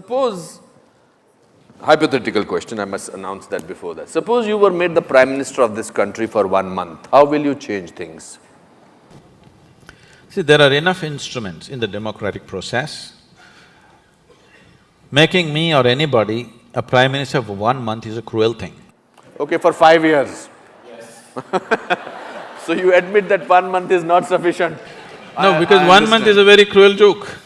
Suppose, hypothetical question, I must announce that before that. Suppose you were made the Prime Minister of this country for 1 month, how will you change things? See, there are enough instruments in the democratic process. Making me or anybody a Prime Minister for 1 month is a cruel thing. Okay, for 5 years. Yes. So you admit that 1 month is not sufficient? No, because 1 month is a very cruel joke.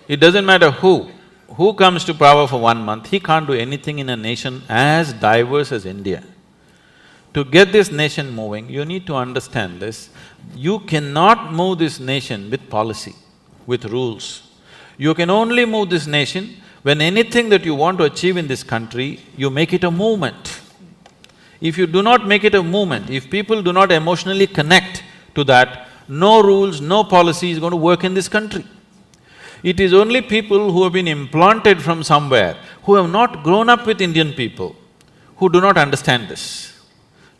It doesn't matter who comes to power for 1 month, he can't do anything in a nation as diverse as India. To get this nation moving, you need to understand this. You cannot move this nation with policy, with rules. You can only move this nation when anything that you want to achieve in this country, you make it a movement. If you do not make it a movement, if people do not emotionally connect to that, no rules, no policy is going to work in this country. It is only people who have been implanted from somewhere, who have not grown up with Indian people, who do not understand this.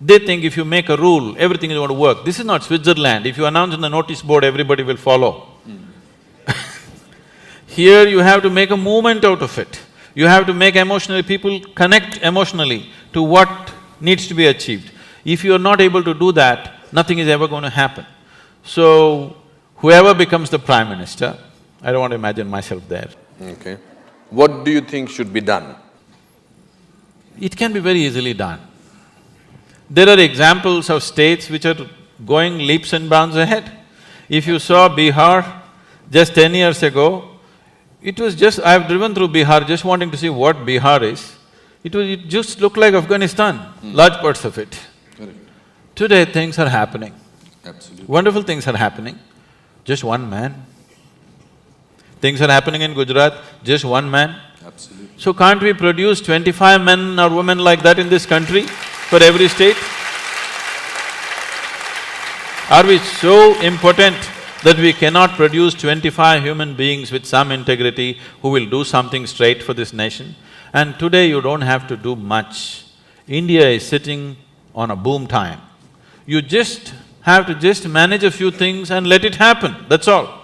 They think if you make a rule, everything is going to work. This is not Switzerland. If you announce on the notice board, everybody will follow. Here you have to make a movement out of it. You have to make people connect emotionally to what needs to be achieved. If you are not able to do that, nothing is ever going to happen. So, whoever becomes the Prime Minister, I don't want to imagine myself there. Okay. What do you think should be done? It can be very easily done. There are examples of states which are going leaps and bounds ahead. If you saw Bihar just 10 years ago, it was just… I've driven through Bihar just wanting to see what Bihar is. It just looked like Afghanistan, large parts of it. Correct. Today things are happening. Absolutely. Wonderful things are happening. Just one man. Things are happening in Gujarat, just one man. Absolutely. So can't we produce 25 men or women like that in this country for every state? Are we so impotent that we cannot produce 25 human beings with some integrity who will do something straight for this nation? And today you don't have to do much. India is sitting on a boom time. You just have to manage a few things and let it happen, that's all.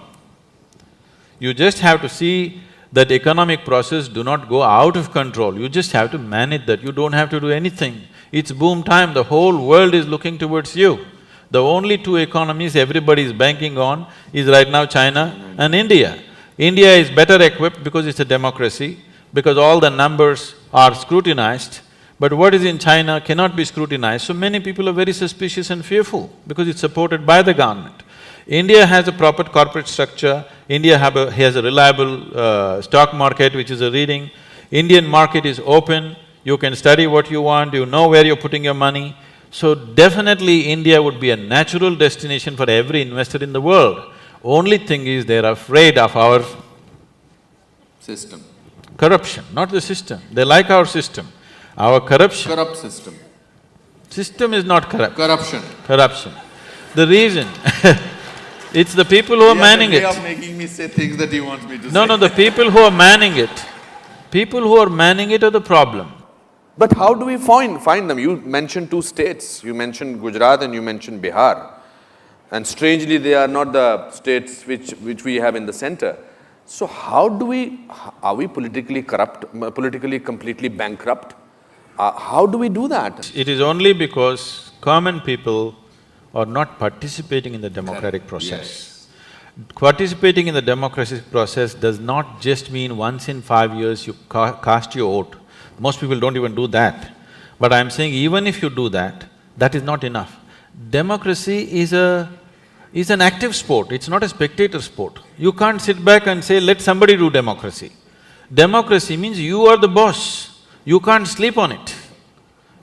You just have to see that economic process do not go out of control, you just have to manage that, you don't have to do anything. It's boom time, the whole world is looking towards you. The only two economies everybody is banking on is right now China and India. India is better equipped because it's a democracy, because all the numbers are scrutinized, but what is in China cannot be scrutinized, so many people are very suspicious and fearful because it's supported by the government. India has a proper corporate structure, India has a reliable stock market which is a reading, Indian market is open, you can study what you want, you know where you're putting your money. So definitely India would be a natural destination for every investor in the world. Only thing is they're afraid of our System. corruption, not the system. They like our system. Our corruption… Corrupt system. System is not corrupt. Corruption. Corruption. The reason it's the people who are manning it. You are making me say things that you want me to say. No, the people who are manning it. People who are manning it are the problem. But how do we find them? You mentioned two states, you mentioned Gujarat and you mentioned Bihar. And strangely, they are not the states which we have in the center. So how do are we politically corrupt, politically completely bankrupt? How do we do that? It is only because common people are not participating in the democratic process. Yes. Participating in the democratic process does not just mean once in 5 years you cast your vote. Most people don't even do that. But I'm saying even if you do that, that is not enough. Democracy is an active sport, it's not a spectator sport. You can't sit back and say, let somebody do democracy. Democracy means you are the boss, you can't sleep on it.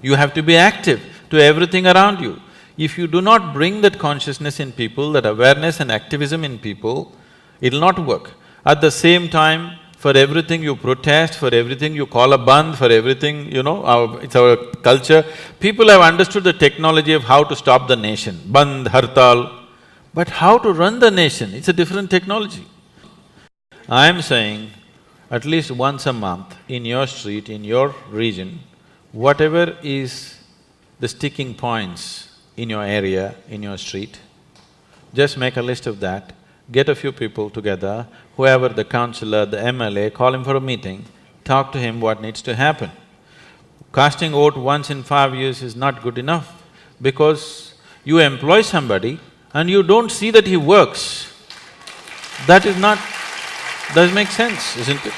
You have to be active to everything around you. If you do not bring that consciousness in people, that awareness and activism in people, it'll not work. At the same time, for everything you protest, for everything you call a bandh, for everything, it's our culture. People have understood the technology of how to stop the nation, bandh, hartal. But how to run the nation, it's a different technology. I'm saying, at least once a month, in your street, in your region, whatever is the sticking points in your area, in your street, just make a list of that, get a few people together, whoever the councillor, the MLA, call him for a meeting, talk to him what needs to happen. Casting vote once in 5 years is not good enough because you employ somebody and you don't see that he works. That is not… does make sense, isn't it?